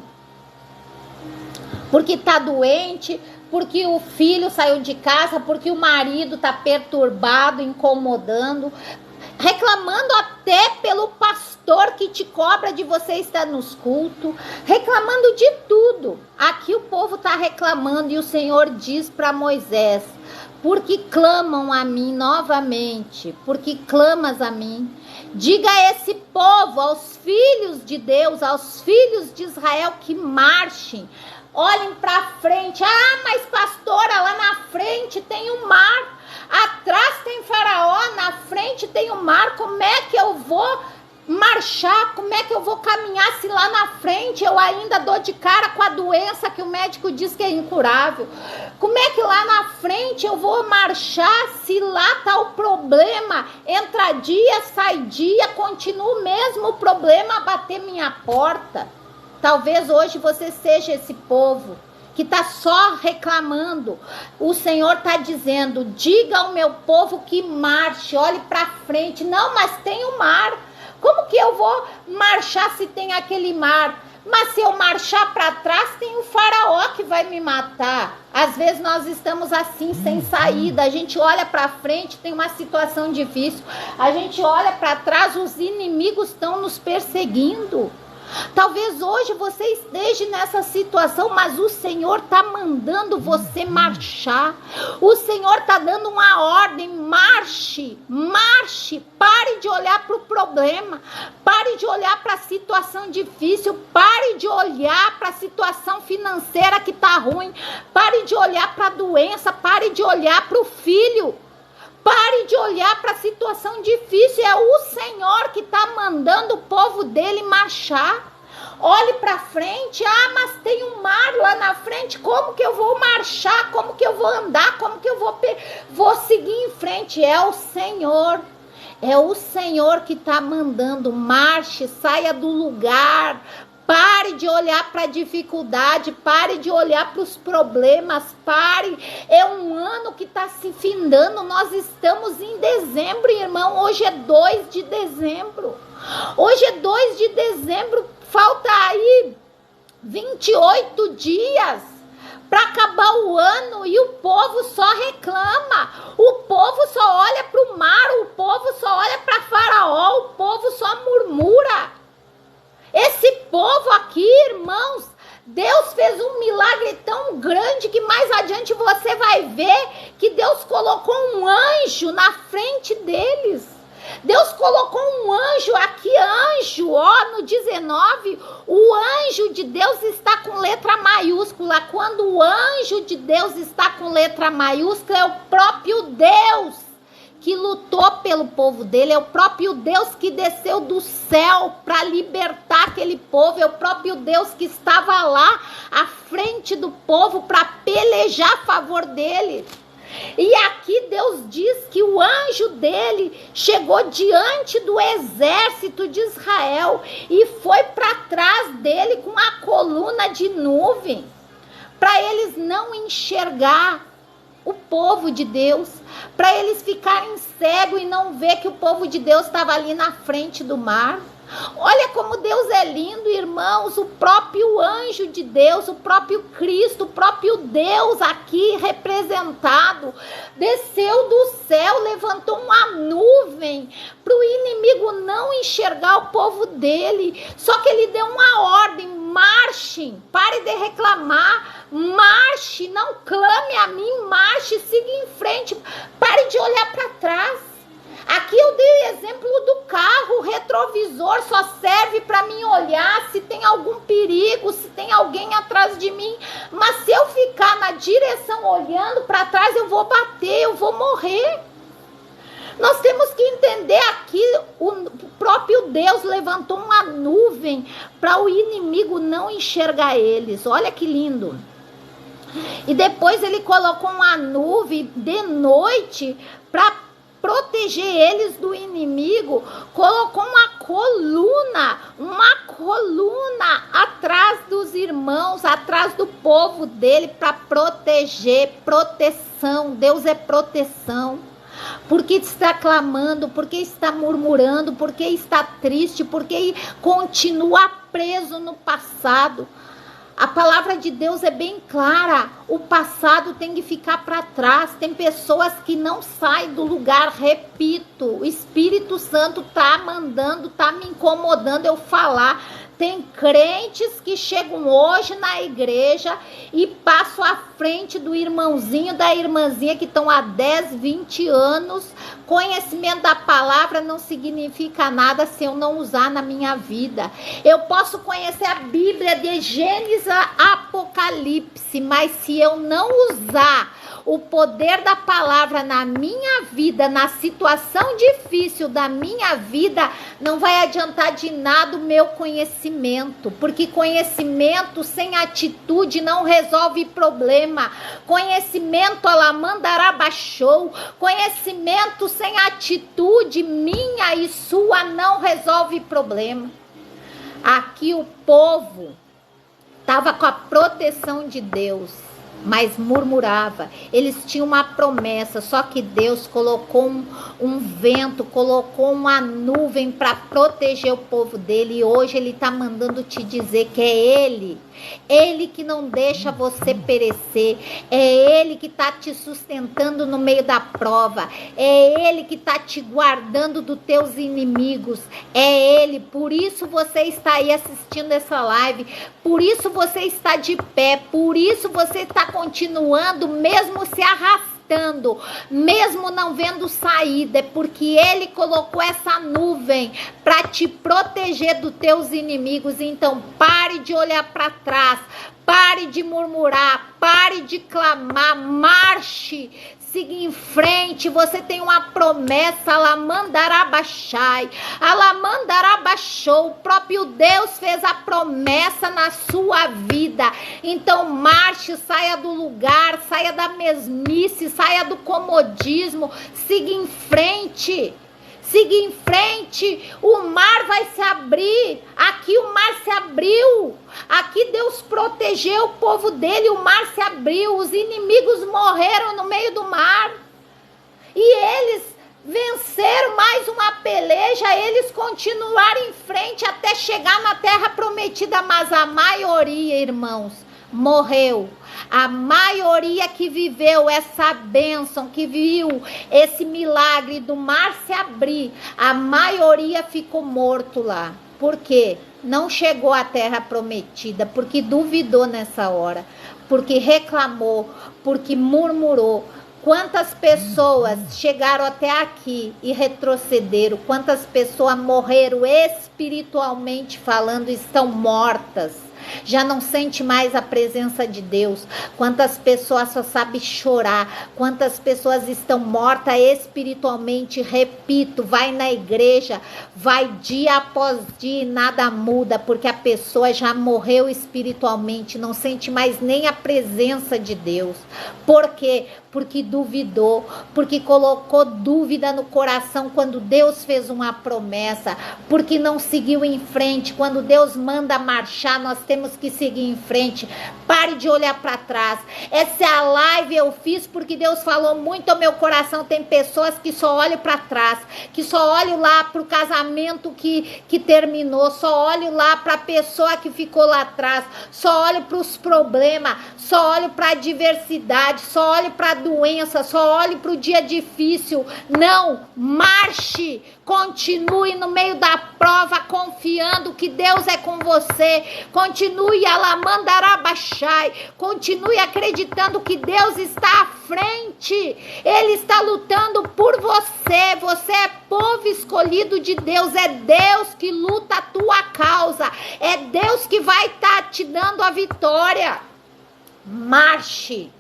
porque está doente, porque o filho saiu de casa, porque o marido está perturbado, incomodando, reclamando até pelo pastor que te cobra de você estar nos cultos, reclamando de tudo. Aqui o povo está reclamando e o Senhor diz para Moisés, porque clamam a mim novamente, porque clamas a mim, diga a esse povo, aos filhos de Deus, aos filhos de Israel que marchem, olhem para frente. Ah, mas pastora, lá na frente tem o mar, atrás tem Faraó, na frente tem o mar, como é que eu vou marchar, como é que eu vou caminhar se lá na frente eu ainda dou de cara com a doença que o médico diz que é incurável? Como é que lá na frente eu vou marchar se lá está o problema, entra dia, sai dia, continua o mesmo problema a bater minha porta? Talvez hoje você seja esse povo que está só reclamando. O Senhor está dizendo, diga ao meu povo que marche, olhe para frente. Não, mas tem o mar. Como que eu vou marchar se tem aquele mar? Mas se eu marchar para trás, tem o Faraó que vai me matar. Às vezes nós estamos assim, sem saída. A gente olha para frente, tem uma situação difícil. A gente olha para trás, os inimigos estão nos perseguindo. Talvez hoje você esteja nessa situação, mas o Senhor está mandando você marchar. O Senhor está dando uma ordem, marche, marche. Pare de olhar para o problema, pare de olhar para a situação difícil, pare de olhar para a situação financeira que está ruim, pare de olhar para a doença, pare de olhar para o filho. Pare de olhar para a situação difícil. É o Senhor que está mandando o povo dele marchar. Olhe para frente. Ah, mas tem um mar lá na frente. Como que eu vou marchar? Como que eu vou andar? Como que eu vou seguir em frente? É o Senhor. É o Senhor que está mandando. Marche, saia do lugar. Pare de olhar para a dificuldade, pare de olhar para os problemas, pare. É um ano que está se findando, nós estamos em dezembro, irmão. Hoje é 2 de dezembro. Hoje é 2 de dezembro, falta aí 28 dias para acabar o ano e o povo só reclama. O povo só olha para o mar, o povo só olha para Faraó, o povo só murmura. Esse povo aqui, irmãos, Deus fez um milagre tão grande que mais adiante você vai ver que Deus colocou um anjo na frente deles. Deus colocou um anjo aqui, anjo, ó, no 19, o anjo de Deus está com letra maiúscula. Quando o anjo de Deus está com letra maiúscula, é o próprio Deus que lutou pelo povo dele, é o próprio Deus que desceu do céu para libertar aquele povo, é o próprio Deus que estava lá à frente do povo para pelejar a favor dele. E aqui Deus diz que o anjo dele chegou diante do exército de Israel e foi para trás dele com a coluna de nuvem, para eles não enxergar o povo de Deus, para eles ficarem cegos e não ver que o povo de Deus estava ali na frente do mar. Olha como Deus é lindo, irmãos. O próprio anjo de Deus, o próprio Cristo, o próprio Deus aqui representado, desceu do céu, levantou uma nuvem para o inimigo não enxergar o povo dele. Só que ele deu uma ordem: marchem, pare de reclamar, marche, não clame a mim, marche, siga em frente, pare de olhar para trás. Aqui eu dei o exemplo do carro, o retrovisor só serve para mim olhar se tem algum perigo, se tem alguém atrás de mim. Mas se eu ficar na direção olhando para trás, eu vou bater, eu vou morrer. Nós temos que entender aqui, o próprio Deus levantou uma nuvem para o inimigo não enxergar eles. Olha que lindo. E depois ele colocou uma nuvem de noite para proteger eles do inimigo, colocou uma coluna atrás dos irmãos, atrás do povo dele, para proteger, proteção. Deus é proteção. Porque está clamando, porque está murmurando, porque está triste, porque continua preso no passado. A palavra de Deus é bem clara, o passado tem que ficar para trás. Tem pessoas que não saem do lugar, repito, o Espírito Santo está mandando, está me incomodando eu falar. Tem crentes que chegam hoje na igreja e passam à frente do irmãozinho, da irmãzinha que estão há 10, 20 anos. Conhecimento da palavra não significa nada se eu não usar na minha vida. Eu posso conhecer a Bíblia de Gênesis a Apocalipse, mas se eu não usar o poder da palavra na minha vida, na situação difícil da minha vida, não vai adiantar de nada o meu conhecimento, porque conhecimento sem atitude não resolve problema. Conhecimento alamandará baixou, conhecimento sem atitude minha e sua não resolve problema. Aqui o povo estava com a proteção de Deus, mas murmurava. Eles tinham uma promessa, só que Deus colocou um vento, colocou uma nuvem para proteger o povo dele. E hoje ele está mandando te dizer que é Ele que não deixa você perecer, é Ele que está te sustentando no meio da prova, é Ele que está te guardando dos teus inimigos, é Ele. Por isso você está aí assistindo essa live, por isso você está de pé, por isso você está continuando, mesmo se arrastando, mesmo não vendo saída, é porque Ele colocou essa nuvem para te proteger dos teus inimigos. Então pare de olhar para trás, pare de murmurar, pare de clamar, marche, siga em frente. Você tem uma promessa, Alamandarabachai, Alamandarabachou. O próprio Deus fez a promessa na sua vida. Então marche, saia do lugar, saia da mesmice, saia do comodismo, siga em frente. Siga em frente, o mar vai se abrir. Aqui o mar se abriu. Aqui Deus protegeu o povo dele, o mar se abriu. Os inimigos morreram no meio do mar. E eles venceram mais uma peleja, eles continuaram em frente até chegar na terra prometida. Mas a maioria, irmãos, morreu. A maioria que viveu essa bênção, que viu esse milagre do mar se abrir, a maioria ficou morto lá. Por quê? Não chegou à terra prometida, porque duvidou nessa hora, porque reclamou, porque murmurou. Quantas pessoas chegaram até aqui e retrocederam? Quantas pessoas morreram espiritualmente falando, estão mortas? Já não sente mais a presença de Deus. Quantas pessoas só sabem chorar. Quantas pessoas estão mortas espiritualmente. Repito, vai na igreja, vai dia após dia e nada muda, porque a pessoa já morreu espiritualmente, não sente mais nem a presença de Deus. Por quê? Porque duvidou, porque colocou dúvida no coração quando Deus fez uma promessa, porque não seguiu em frente. Quando Deus manda marchar, nós temos que seguir em frente. Pare de olhar para trás. Essa live eu fiz porque Deus falou muito ao meu coração. Tem pessoas que só olham para trás, que só olham lá para o casamento que terminou, só olham lá para a pessoa que ficou lá atrás, só olham para os problemas, só olham para a adversidade, só olham para a doença, só olhe para o dia difícil. Não, marche, continue no meio da prova, confiando que Deus é com você. Continue alamandarabachai, continue acreditando que Deus está à frente. Ele está lutando por você. Você é povo escolhido de Deus. É Deus que luta a tua causa. É Deus que vai estar te dando a vitória. Marche.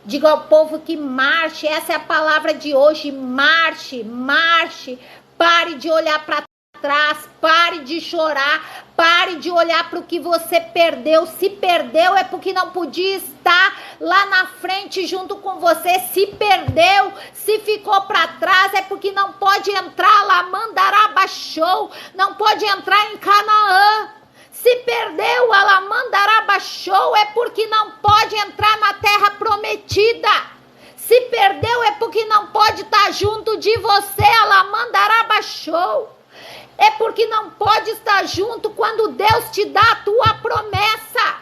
Diga ao povo que marche, essa é a palavra de hoje, marche, marche, pare de olhar para trás, pare de chorar, pare de olhar para o que você perdeu. Se perdeu é porque não podia estar lá na frente junto com você. Se perdeu, se ficou para trás é porque não pode entrar lá, mandarabachou, não pode entrar em Canaã. Se perdeu, alamandarabachou, é porque não pode entrar na terra prometida. Se perdeu, é porque não pode estar junto de você, alamandarabachou. É porque não pode estar junto quando Deus te dá a tua promessa.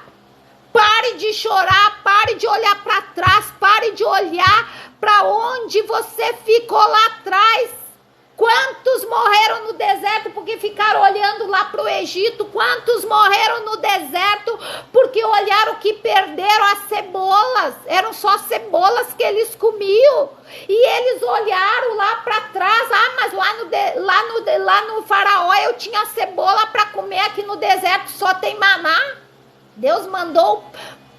Pare de chorar, pare de olhar para trás, pare de olhar para onde você ficou lá atrás. Quantos morreram no deserto porque ficaram olhando lá para o Egito? Quantos morreram no deserto porque olharam que perderam as cebolas? Eram só cebolas que eles comiam. E eles olharam lá para trás. Ah, mas lá no Faraó eu tinha cebola para comer, aqui no deserto só tem maná. Deus mandou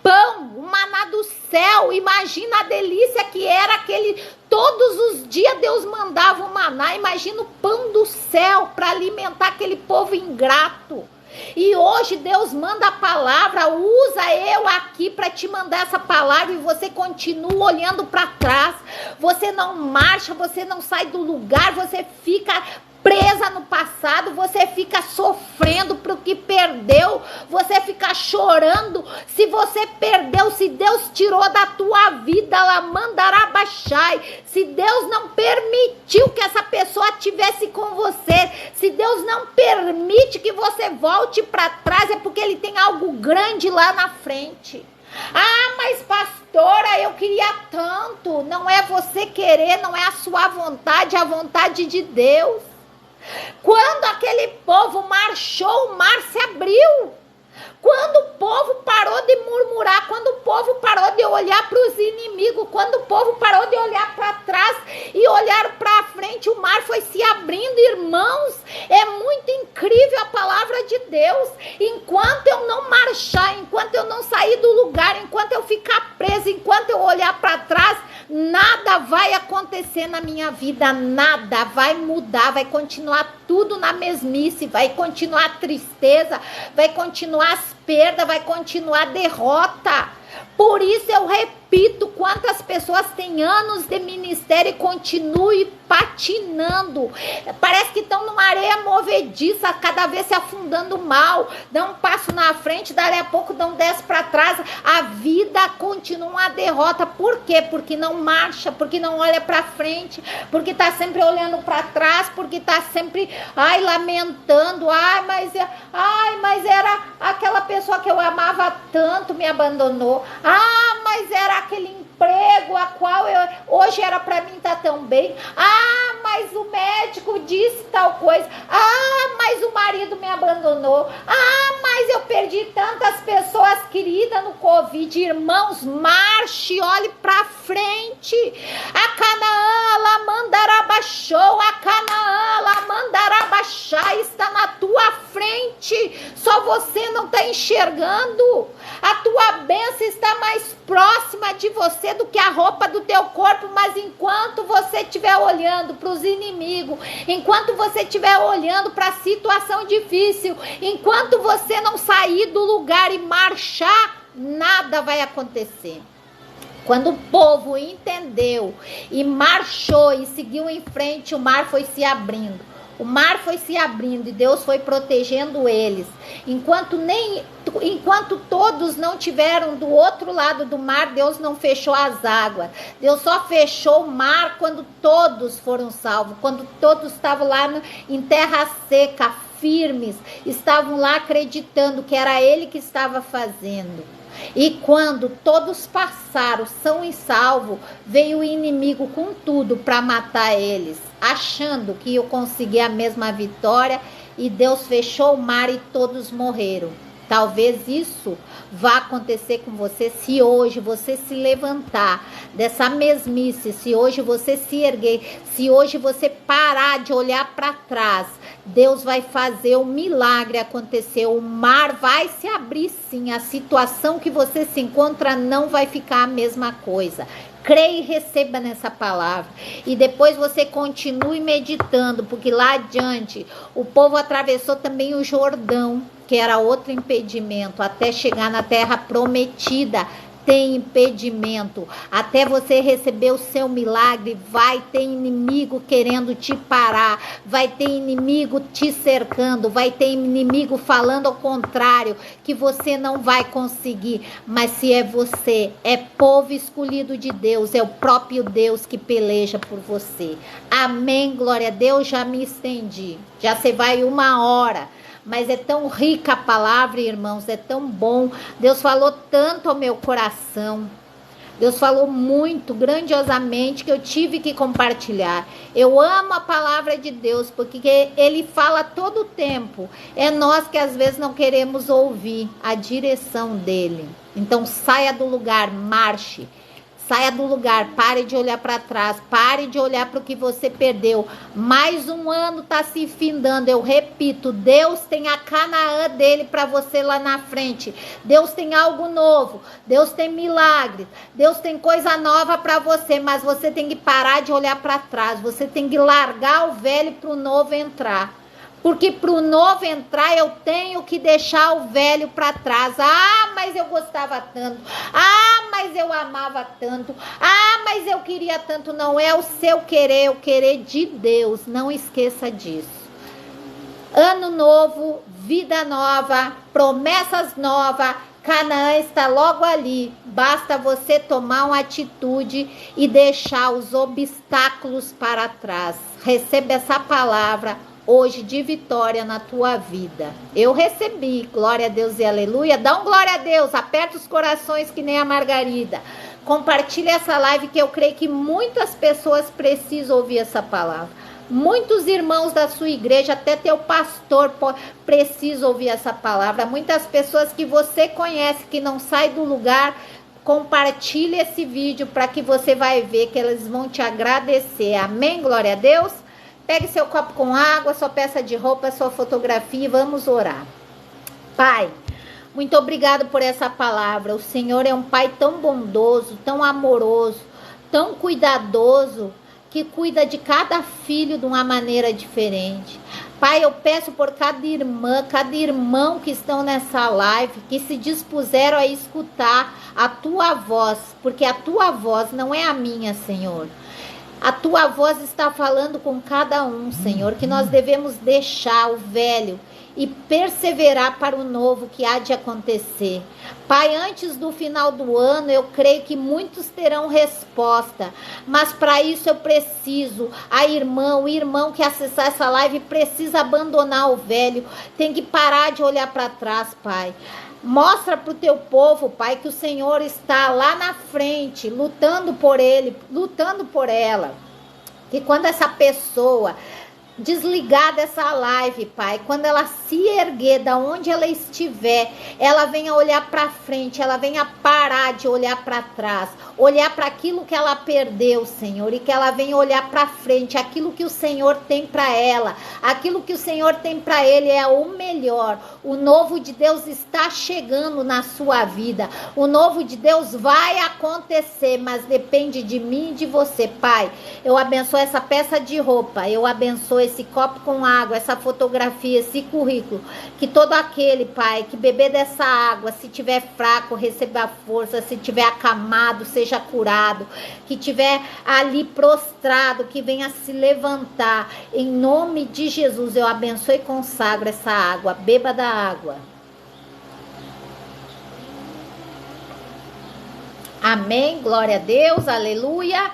pão, o maná do céu. Imagina a delícia que era aquele. Todos os dias Deus mandava o maná. Imagina o pão do céu para alimentar aquele povo ingrato. E hoje Deus manda a palavra, usa eu aqui para te mandar essa palavra e você continua olhando para trás. Você não marcha, você não sai do lugar, você fica presa no passado, você fica sofrendo pro que perdeu, você fica chorando. Se você perdeu, se Deus tirou da tua vida, ela mandará baixar. Se Deus não permitiu que essa pessoa estivesse com você, se Deus não permite que você volte para trás, é porque Ele tem algo grande lá na frente. Ah, mas pastora, eu queria tanto. Não é você querer, não é a sua vontade, é a vontade de Deus. Quando aquele povo marchou, o mar se abriu. Quando o povo parou de murmurar, quando o povo parou de olhar para os inimigos, quando o povo parou de olhar para trás e olhar para frente, o mar foi se abrindo, irmãos. É muito incrível a palavra de Deus. Enquanto eu não marchar, enquanto eu não sair do lugar, enquanto eu ficar presa, enquanto eu olhar para trás, nada vai acontecer na minha vida, nada vai mudar, vai continuar tudo na mesmice, vai continuar a tristeza, vai continuar as perdas, vai continuar a derrota. Por isso eu repito, quantas pessoas têm anos de ministério e continuam patinando. Parece que estão numa areia movediça, cada vez se afundando mal. Dão um passo na frente, dali a pouco dão 10 para trás. A vida continua uma derrota. Por quê? Porque não marcha, porque não olha para frente, porque está sempre olhando para trás, porque está sempre lamentando. Mas era aquela pessoa que eu amava tanto, me abandonou. Mas era aquele emprego a qual hoje era para mim estar tão bem. mas o médico disse tal coisa. Ah, mas o marido me abandonou. Ah, mas eu perdi tantas pessoas queridas no Covid. Irmãos, marche, olhe para frente. A Canaã, ela mandarabaixou. A Canaã, ela mandarabaixá está na tua frente. Só você não está enxergando. A tua bênção está mais próxima de você do que a roupa do teu corpo, mas enquanto você estiver olhando para os inimigos, enquanto você estiver olhando para a situação difícil, enquanto você não sair do lugar e marchar, nada vai acontecer. Quando o povo entendeu e marchou e seguiu em frente, o mar foi se abrindo. O mar foi se abrindo e Deus foi protegendo eles. Enquanto todos não tiveram do outro lado do mar, Deus não fechou as águas. Deus só fechou o mar quando todos foram salvos. Quando todos estavam lá em terra seca, firmes. Estavam lá acreditando que era Ele que estava fazendo. E quando todos passaram são e salvo, veio o inimigo com tudo para matar eles, achando que ia conseguir a mesma vitória, e Deus fechou o mar e todos morreram. Talvez isso vá acontecer com você se hoje você se levantar dessa mesmice, se hoje você se erguer, se hoje você parar de olhar para trás. Deus vai fazer o milagre acontecer, o mar vai se abrir sim, a situação que você se encontra não vai ficar a mesma coisa. Creia e receba nessa palavra. E depois você continue meditando, porque lá adiante o povo atravessou também o Jordão, que era outro impedimento, até chegar na terra prometida. Tem impedimento, até você receber o seu milagre, vai ter inimigo querendo te parar, vai ter inimigo te cercando, vai ter inimigo falando ao contrário, que você não vai conseguir, mas se é você, é povo escolhido de Deus, é o próprio Deus que peleja por você. Amém, glória a Deus. Já me estendi, já se vai 1 hora. Mas é tão rica a palavra, irmãos, é tão bom. Deus falou tanto ao meu coração. Deus falou muito, grandiosamente, que eu tive que compartilhar. Eu amo a palavra de Deus, porque Ele fala todo o tempo. É nós que às vezes não queremos ouvir a direção dEle. Então saia do lugar, marche. Saia do lugar, pare de olhar para trás, pare de olhar para o que você perdeu. Mais um ano está se findando, eu repito, Deus tem a Canaã dele para você lá na frente. Deus tem algo novo, Deus tem milagres, Deus tem coisa nova para você, mas você tem que parar de olhar para trás, você tem que largar o velho para o novo entrar. Porque para o novo entrar, eu tenho que deixar o velho para trás. Ah, mas eu gostava tanto. Ah, mas eu amava tanto. Ah, mas eu queria tanto. Não é o seu querer, é o querer de Deus. Não esqueça disso. Ano novo, vida nova, promessas novas. Canaã está logo ali. Basta você tomar uma atitude e deixar os obstáculos para trás. Receba essa palavra hoje de vitória na tua vida. Eu recebi, glória a Deus e aleluia. Dá um glória a Deus, aperta os corações que nem a Margarida. Compartilha essa live, que eu creio que muitas pessoas precisam ouvir essa palavra. Muitos irmãos da sua igreja, até teu pastor precisa ouvir essa palavra. Muitas pessoas que você conhece que não sai do lugar, compartilhe esse vídeo para que você vai ver que eles vão te agradecer. Amém, glória a Deus. Pegue seu copo com água, sua peça de roupa, sua fotografia e vamos orar. Pai, muito obrigado por essa palavra. O Senhor é um Pai tão bondoso, tão amoroso, tão cuidadoso, que cuida de cada filho de uma maneira diferente. Pai, eu peço por cada irmã, cada irmão que estão nessa live, que se dispuseram a escutar a Tua voz, porque a Tua voz não é a minha, Senhor. A Tua voz está falando com cada um, Senhor, que nós devemos deixar o velho e perseverar para o novo que há de acontecer. Pai, antes do final do ano, eu creio que muitos terão resposta, mas para isso eu preciso, o irmão que acessar essa live precisa abandonar o velho, tem que parar de olhar para trás, Pai. Mostra para o teu povo, Pai, que o Senhor está lá na frente, lutando por ele, lutando por ela. Que quando essa pessoa desligar dessa live, Pai, quando ela se erguer da onde ela estiver, ela venha olhar para frente, ela venha parar de olhar para trás, olhar para aquilo que ela perdeu, Senhor, e que ela venha olhar para frente, aquilo que o Senhor tem para ela, aquilo que o Senhor tem para ele é o melhor. O novo de Deus está chegando na sua vida, o novo de Deus vai acontecer, mas depende de mim e de você, Pai. Eu abençoo essa peça de roupa, eu abençoo esse copo com água, essa fotografia, esse currículo, que todo aquele, Pai, que beber dessa água, se tiver fraco, receba força, se tiver acamado, seja curado, que tiver ali prostrado, que venha se levantar, em nome de Jesus, eu abençoo e consagro essa água, beba da água. Amém, glória a Deus, aleluia.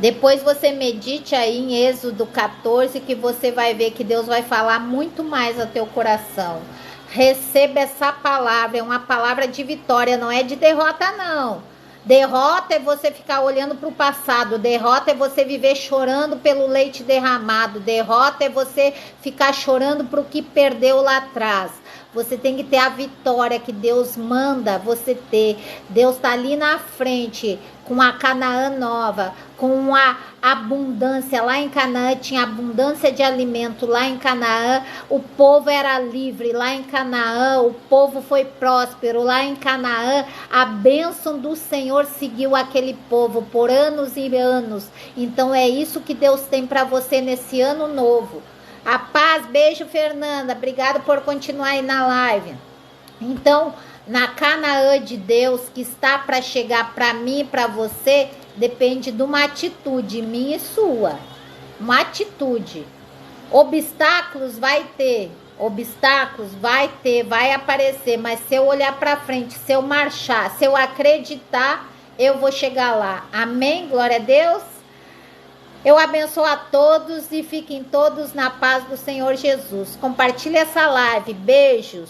Depois você medite aí em Êxodo 14, que você vai ver que Deus vai falar muito mais ao teu coração. Receba essa palavra, é uma palavra de vitória, não é de derrota não. Derrota é você ficar olhando para o passado, derrota é você viver chorando pelo leite derramado, derrota é você ficar chorando para o que perdeu lá atrás. Você tem que ter a vitória que Deus manda você ter. Deus está ali na frente com a Canaã nova, com a abundância. Lá em Canaã tinha abundância de alimento. Lá em Canaã o povo era livre. Lá em Canaã o povo foi próspero. Lá em Canaã a bênção do Senhor seguiu aquele povo por anos e anos. Então é isso que Deus tem para você nesse ano novo. A paz, beijo, Fernanda. Obrigada por continuar aí na live. Então, na Canaã de Deus que está para chegar para mim e para você, depende de uma atitude minha e sua. Uma atitude. Obstáculos vai ter. Obstáculos vai ter, vai aparecer. Mas se eu olhar para frente, se eu marchar, se eu acreditar, eu vou chegar lá. Amém? Glória a Deus. Eu abençoo a todos e fiquem todos na paz do Senhor Jesus. Compartilhe essa live. Beijos.